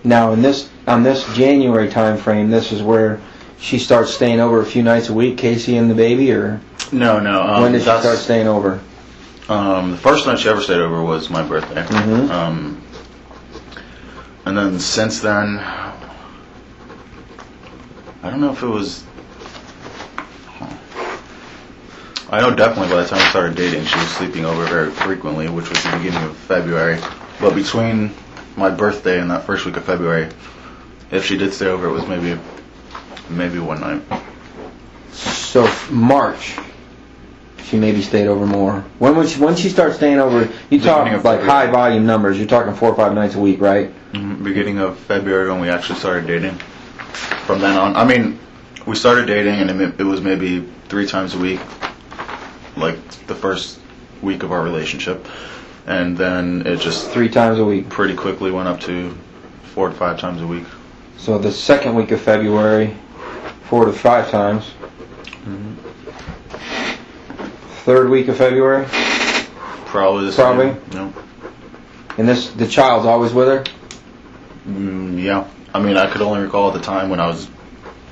Now, on this January time frame, this is where she starts staying over a few nights a week, Casey and the baby, or no. When did she start staying over? The first night she ever stayed over was my birthday. Mm-hmm. And then since then, I don't know if it was. I know definitely by the time we started dating, she was sleeping over very frequently, which was the beginning of February. But between my birthday and that first week of February, if she did stay over, it was maybe one night. So March, she maybe stayed over more. When she start staying over, you talk like high volume numbers. You're talking 4 or 5 nights a week, right? Mm-hmm. Beginning of February when we actually started dating. From then on, I mean, we started dating and it was maybe 3 times a week, like the first week of our relationship, and then it just 3 times a week. Pretty quickly went up to 4 to 5 times a week. So the second week of February, 4 to 5 times. Mm-hmm. Third week of February? Probably the same. Probably? No. And the child's always with her? Yeah. I mean, I could only recall at the time when I was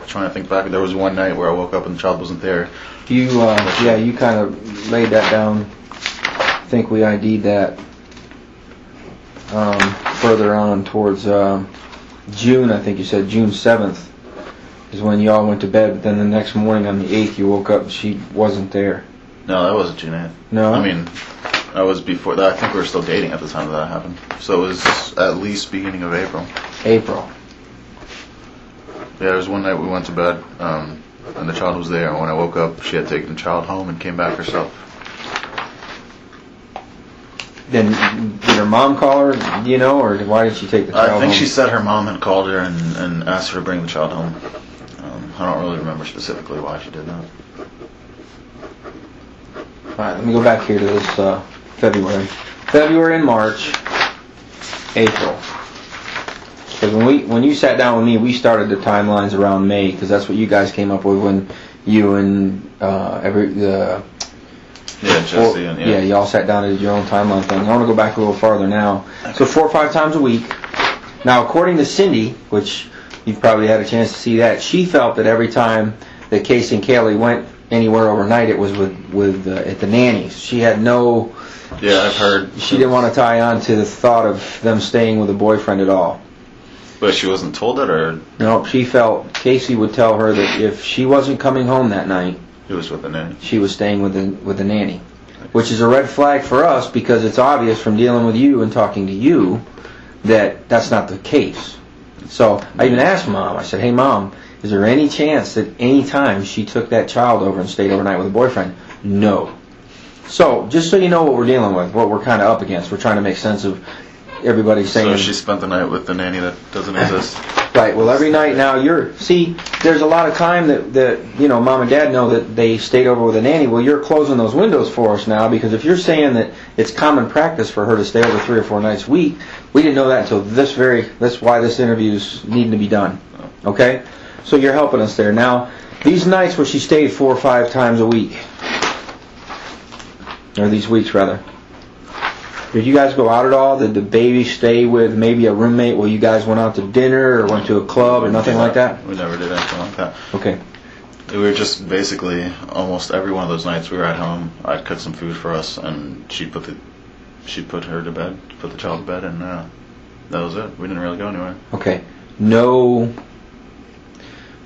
trying to think back. There was one night where I woke up and the child wasn't there. You kind of laid that down. I think we ID'd that further on towards June. I think you said June 7th is when you all went to bed. But then the next morning on the 8th, you woke up and she wasn't there. No, that wasn't June 8th. No? I mean, that was before that. I think we were still dating at the time that happened. So it was at least beginning of April. April. Yeah, there was one night we went to bed, and the child was there, and when I woke up, she had taken the child home and came back herself. Then did her mom call her, do you know, or why did she take the child home? I think she said her mom had called her and asked her to bring the child home. I don't really remember specifically why she did that. Alright, let me go back here to this February. February and March, April. Because when you sat down with me, we started the timelines around May, because that's what you guys came up with when you and Jesse and you all sat down and did your own timeline thing. I want to go back a little farther now. Okay. So 4 or 5 times a week. Now, according to Cindy, which you've probably had a chance to see that, she felt that every time that Casey and Kaylee went anywhere overnight, it was with at the nannies. She had no. Yeah, I've heard. She didn't want to tie on to the thought of them staying with a boyfriend at all. But she wasn't told it, or? No, she felt Casey would tell her that if she wasn't coming home that night, he was with the nanny. She was staying with the nanny, which is a red flag for us because it's obvious from dealing with you and talking to you that that's not the case. So I even asked Mom. I said, "Hey, Mom, is there any chance that any time she took that child over and stayed overnight with a boyfriend?" No. So just so you know what we're dealing with, what we're kind of up against, we're trying to make sense of everybody saying. So she spent the night with the nanny that doesn't exist. Right. Well, every night now there's a lot of time that Mom and Dad know that they stayed over with a nanny. Well, you're closing those windows for us now, because if you're saying that it's common practice for her to stay over 3 or 4 nights a week, we didn't know that until that's why this interview's needing to be done. Okay? So you're helping us there. Now, these nights where she stayed 4 or 5 times a week, or these weeks rather, did you guys go out at all? Did the baby stay with maybe a roommate while you guys went out to dinner or went to a club or nothing like that? We never did anything like that. Okay. We were just basically, almost every one of those nights we were at home, I'd cook some food for us, and she'd put her to bed, put the child to bed, and that was it. We didn't really go anywhere. Okay.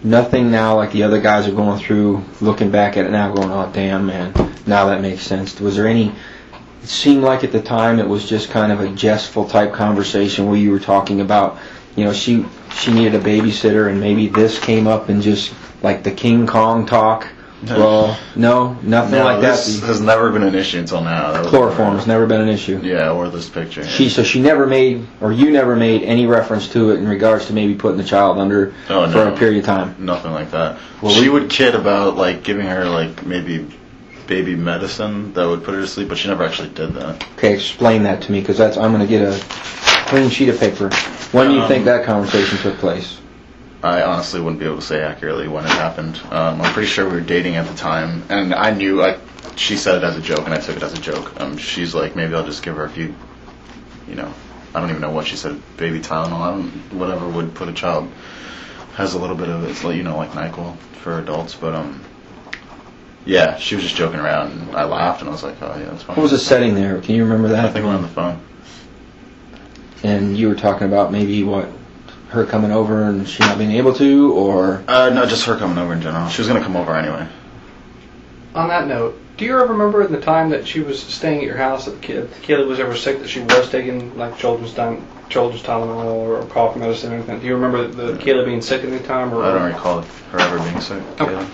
Nothing now like the other guys are going through, looking back at it now going, oh damn man, now that makes sense. Was there any, it seemed like at the time it was just kind of a jestful type conversation where you were talking about, she needed a babysitter and maybe this came up and just like the King Kong talk. Well, nothing like that. This has never been an issue until now. Chloroform has never been an issue. Yeah, or this picture. Yeah. So she never made, or you never made any reference to it in regards to maybe putting the child under for a period of time. Nothing like that. Well, she would kid about like giving her like maybe baby medicine that would put her to sleep, but she never actually did that. Okay, explain that to me, because I'm going to get a clean sheet of paper. When do you think that conversation took place? I honestly wouldn't be able to say accurately when it happened. I'm pretty sure we were dating at the time, and I knew she said it as a joke, and I took it as a joke. She's like, maybe I'll just give her a few, I don't even know what she said, baby Tylenol, whatever would put a child, has a little bit of, it's like, like NyQuil for adults, but yeah, she was just joking around, and I laughed, and I was like, oh yeah, that's fine. What was the setting there? Can you remember that? I think we're on the phone. And you were talking about maybe what, her coming over and she not being able to, or? No, just her coming over in general. She was going to come over anyway. On that note, do you ever remember the time that she was staying at your house that the kid was ever sick, that she was taking like children's Tylenol or cough medicine or anything? Do you remember the kid being sick at any time? Or? I don't recall her ever being sick. Okay.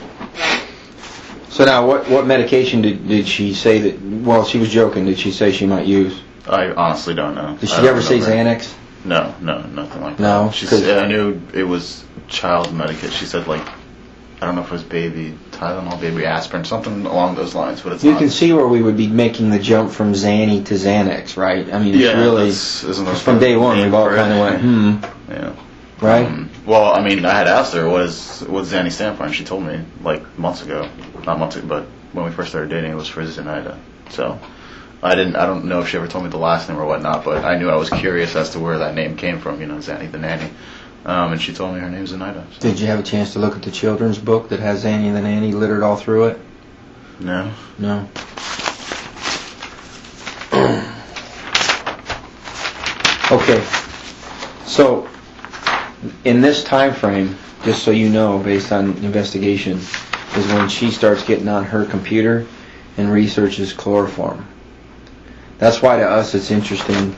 So now, what medication did she say that? Well, she was joking. Did she say she might use? I honestly don't know. Did she ever say Xanax? No, nothing like that. No, she said, I knew it was child medication. She said like, I don't know if it was baby Tylenol, baby aspirin, something along those lines. But it's you can see where we would be making the jump from Xanny to Xanax, right? I mean, it's really it's from day one we've all kind of went, yeah, right. Well, I mean, I had asked her what Xanny stand for, and she told me like months ago, not months ago, but when we first started dating, it was for Zenaida. So I don't know if she ever told me the last name or whatnot, but I knew I was curious as to where that name came from. Zanny the nanny. And she told me her name's Zenaida. So. Did you have a chance to look at the children's book that has Zanny the nanny littered all through it? No. No. Okay. So, in this time frame, just so you know, based on investigation, is when she starts getting on her computer and researches chloroform. That's why to us it's interesting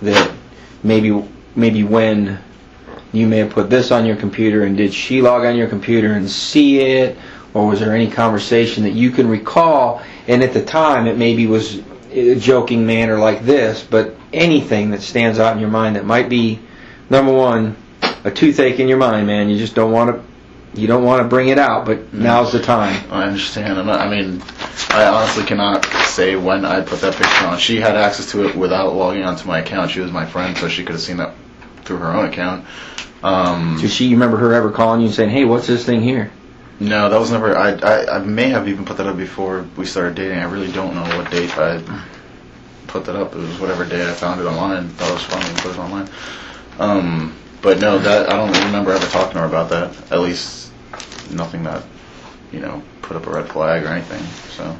that maybe when you may have put this on your computer, and did she log on your computer and see it, or was there any conversation that you can recall, and at the time it maybe was a joking manner like this, but anything that stands out in your mind that might be, number one, a toothache in your mind, man. You just don't want to bring it out, but now's the time. I understand. I honestly cannot say when I put that picture on. She had access to it without logging onto my account. She was my friend, so she could have seen that through her own account. So you remember her ever calling you and saying, hey, what's this thing here? No, that was never, I may have even put that up before we started dating. I really don't know what date I put that up. It was whatever day I found it online, thought it was funny and put it online. But no, that I don't remember ever talking to her about that. At least nothing that, put up a red flag or anything, so.